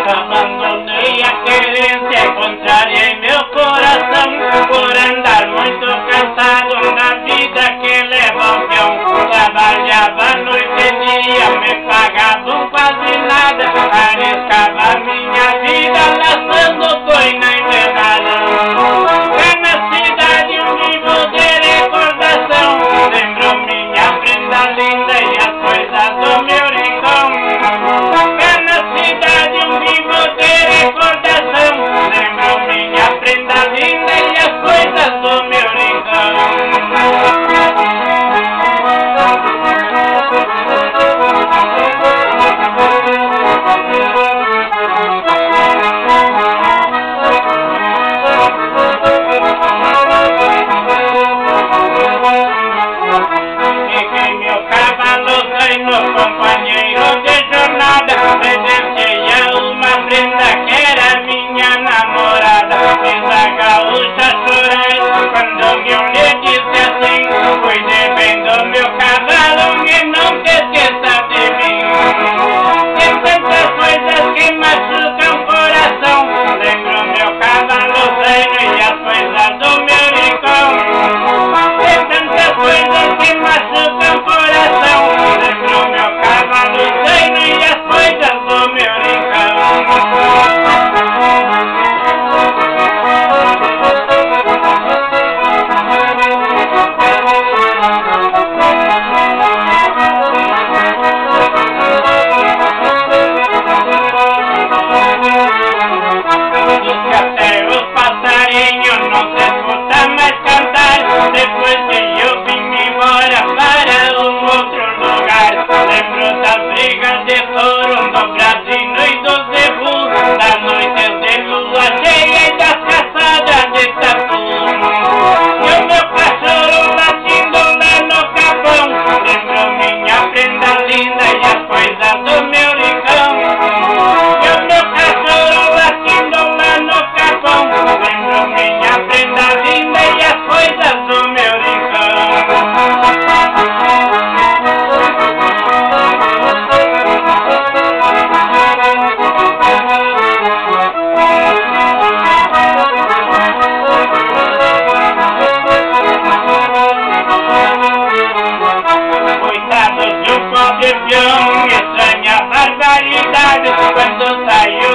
Abandonei a querência, contrariei meu coração por andar muito cansado na vida que leva o peão. Trabalhava noite e dia, me pagavam quase nada, arriscava minha vida laçando boi na invernada. É na cidade um vivo de recordação, lembro minha prenda linda e as coisas do meu rincão. É na cidade um vivo de recordação, lembro minha prenda linda e as coisas do meu rincão. Companheiro de jornada, presenteei a uma prenda que era minha namorada. Fiz a gaúcha chorar quando me olhei disse assim: cuide bem do meu cavalo e não te esqueça de mim. Tem tantas coisas que machucam o coração, lembro meu cavalo zaino e as coisas do meu rincão. Tem tantas coisas que machucam o coração, lembro meu cavalo zaino e as coisas do meu rincão. Diz que até os passarinhos não se escuta mais cantar, depois que eu vim embora para um outro lugar. Lembro das brigas de touro no Brasil e dos zebu, das noites de lua cheia e das caçadas de tatu. E o meu cachorro latindo lá no capão, lembro minha prenda linda e as coisas do meu rincão. E o meu cachorro latindo lá no capão, lembro minha prenda linda e as coisas do meu rincão. Coitado de um pobre peão, estranha barbaridade, quando saiu